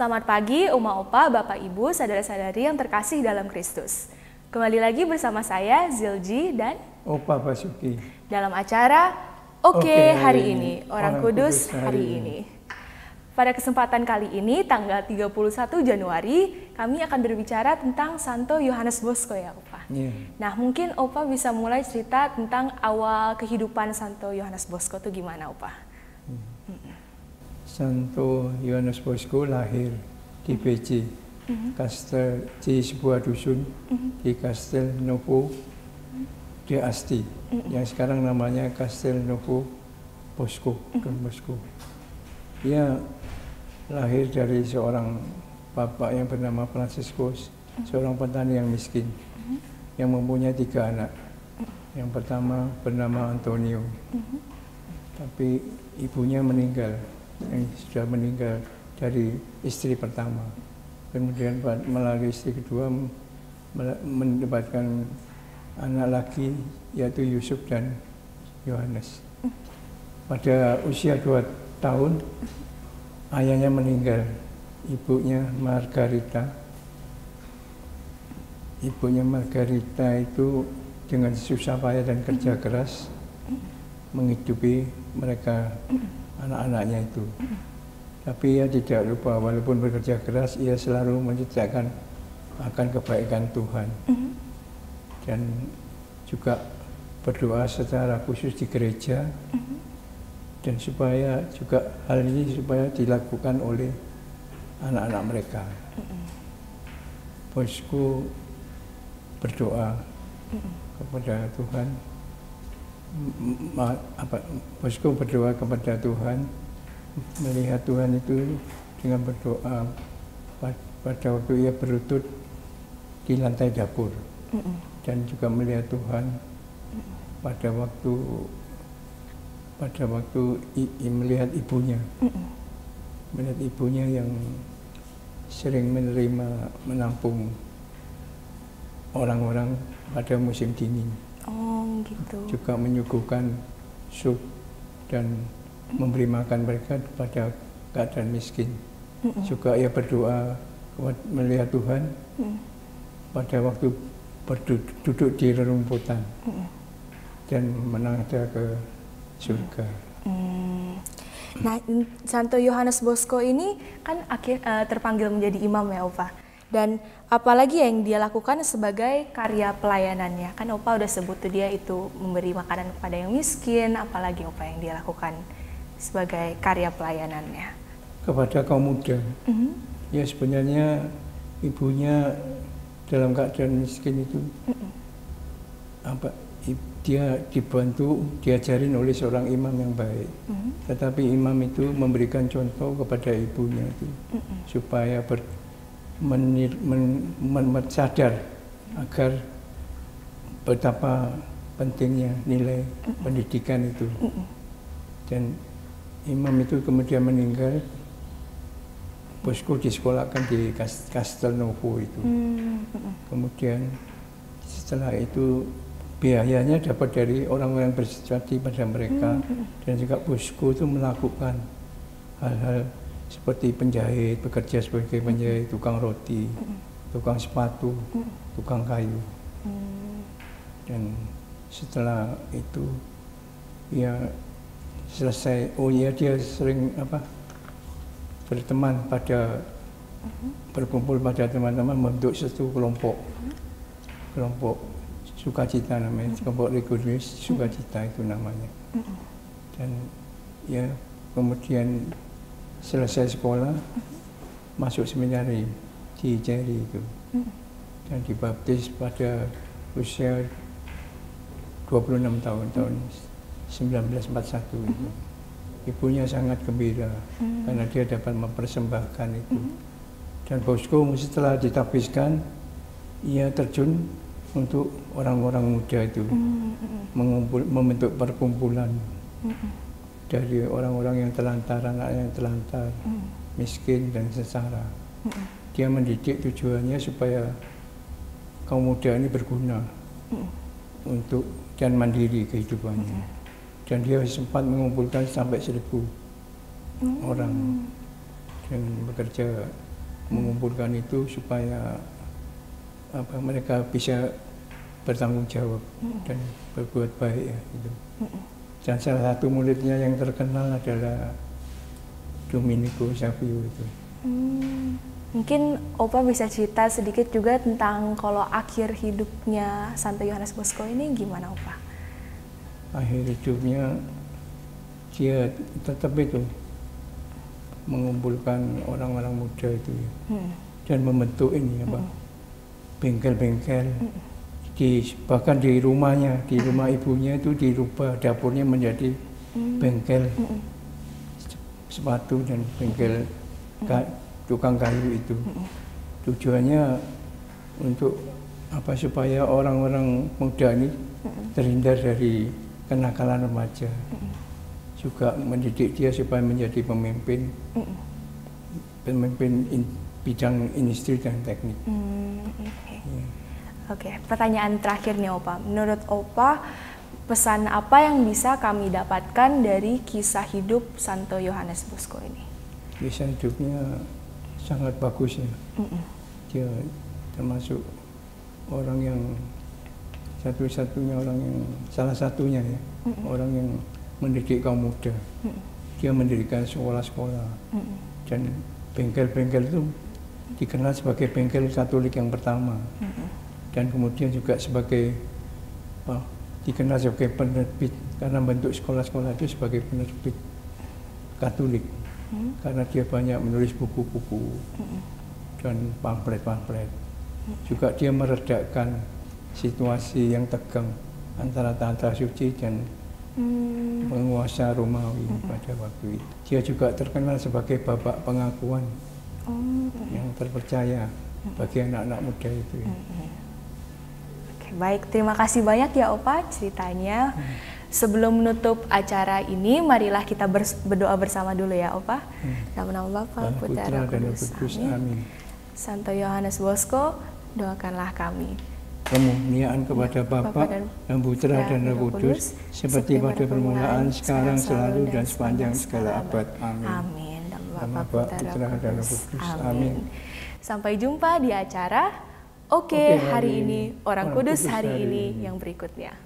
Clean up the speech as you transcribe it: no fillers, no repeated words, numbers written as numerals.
Selamat pagi, Oma Opa, Bapak Ibu, saudara-saudari yang terkasih dalam Kristus. Kembali lagi bersama saya, Zilji dan Opa Basuki. dalam acara Oke Hari Ini, Orang Kudus Hari Ini. Pada kesempatan kali ini, tanggal 31 Januari, kami akan berbicara tentang Santo Yohanes Bosco ya, Opa. Yeah. Nah, mungkin Opa bisa mulai cerita tentang awal kehidupan Santo Yohanes Bosco itu gimana, Opa? Santo Yohanes Bosco lahir di BC, Castel di sebuah dusun di Castel Novo de Asti, yang sekarang namanya Castel Novo Bosco. Bosco. Dia lahir dari seorang bapak yang bernama Franciscus, seorang petani yang miskin, yang mempunyai 3 anak. Yang pertama bernama Antonio, tapi ibunya meninggal, yang sudah meninggal dari istri pertama. Kemudian melalui istri kedua mendapatkan anak lagi, yaitu Yusuf dan Yohanes. Pada usia 2 tahun, ayahnya meninggal, ibunya Margarita. Ibunya Margarita itu dengan susah payah dan kerja keras menghidupi mereka, anak-anaknya itu. Tapi ia tidak lupa, walaupun bekerja keras, ia selalu menceritakan akan kebaikan Tuhan. Dan juga berdoa secara khusus di gereja, dan supaya juga hal ini supaya dilakukan oleh anak-anak mereka. Bosco berdoa kepada Tuhan, Bosco berdoa kepada Tuhan, melihat Tuhan itu dengan berdoa pada waktu ia berlutut di lantai dapur, dan juga melihat Tuhan pada waktu melihat ibunya, yang sering menampung orang-orang pada musim dingin. Oh, gitu. Juga menyuguhkan sup dan memberi makan mereka pada keadaan miskin. Juga ia berdoa melihat Tuhan pada waktu duduk di rerumputan dan menghadap ke surga. Nah, Santo Yohanes Bosco ini kan terpanggil menjadi imam ya, Opa. Dan apalagi yang dia lakukan sebagai karya pelayanannya. Kan Opa udah sebut tuh dia itu memberi makanan kepada yang miskin, apalagi Opa yang dia lakukan sebagai karya pelayanannya. Kepada kaum muda. Ya sebenarnya ibunya dalam keadaan miskin itu dia dibantu, diajarin oleh seorang imam yang baik. Tetapi imam itu memberikan contoh kepada ibunya itu supaya sadar agar betapa pentingnya nilai pendidikan itu. Dan imam itu kemudian meninggal. Bosco disekolahkan di Castel Novo itu. Kemudian setelah itu biayanya dapat dari orang-orang bersejati pada mereka, dan juga Bosco itu melakukan hal-hal seperti penjahit, bekerja sebagai penjahit, tukang roti, tukang sepatu, tukang kayu. Dan setelah itu ya selesai, dia sering berteman pada berkumpul pada teman-teman membentuk satu kelompok sukacita namanya, kelompok Regulus sukacita itu namanya. Dan ya kemudian selesai sekolah, masuk seminari di Jeri itu, dan dibaptis pada usia 26 tahun, tahun 1941 itu. Ibunya sangat gembira karena dia dapat mempersembahkan itu. Dan Bosco setelah ditabiskan, ia terjun untuk orang-orang muda itu, membentuk perkumpulan dari orang-orang yang telantar, anak yang telantar, miskin dan sengsara. Dia mendidik tujuannya supaya kaum muda ini berguna untuk dan mandiri kehidupannya. Dan dia sempat mengumpulkan sampai 1000 orang, dan bekerja mengumpulkan itu supaya mereka bisa bertanggung jawab dan berbuat baik ya gitu. Dan salah satu muridnya yang terkenal adalah Domenico Savio itu. Mungkin Opa bisa cerita sedikit juga tentang kalau akhir hidupnya Santo Yohanes Bosco ini gimana Opa? Akhir hidupnya dia tetap itu mengumpulkan orang-orang muda itu ya. Dan membentuk ini bengkel-bengkel. Bahkan di rumahnya, di rumah ibunya itu dirubah dapurnya menjadi bengkel sepatu dan bengkel tukang kayu itu. Tujuannya untuk supaya orang-orang muda ini terhindar dari kenakalan remaja. Juga mendidik dia supaya menjadi pemimpin bidang industri dan teknik. Oke, pertanyaan terakhir nih Opa. Menurut Opa, pesan apa yang bisa kami dapatkan dari kisah hidup Santo Yohanes Bosco ini? Kisah hidupnya sangat bagus ya. Dia termasuk orang yang salah satunya ya, orang yang mendidik kaum muda. Dia mendirikan sekolah-sekolah dan bengkel-bengkel itu dikenal sebagai bengkel Katolik yang pertama. Dan kemudian juga dikenal sebagai penerbit karena bentuk sekolah-sekolah itu sebagai penerbit Katolik karena dia banyak menulis buku-buku dan pamflet-pamflet. Juga dia meredakan situasi yang tegang antara Tantara Suci dan penguasa Romawi pada waktu itu. Dia juga terkenal sebagai bapak pengakuan yang terpercaya bagi anak-anak muda itu. Baik, terima kasih banyak ya Opa ceritanya. Sebelum menutup acara ini, marilah kita berdoa bersama dulu ya Opa. Nama-nama Bapa, Putra, dan Roh Kudus. Amin. Santo Yohanes Bosco, doakanlah kami. Kemuliaan kepada Bapa dan Putra dan Roh Kudus, seperti pada permulaan, sekarang, selalu, dan sepanjang segala abad. Amin. Amin. Nama Bapa, Putra, dan Roh Kudus. Amin. Sampai jumpa di acara Oke, hari ini Orang Kudus hari ini yang berikutnya.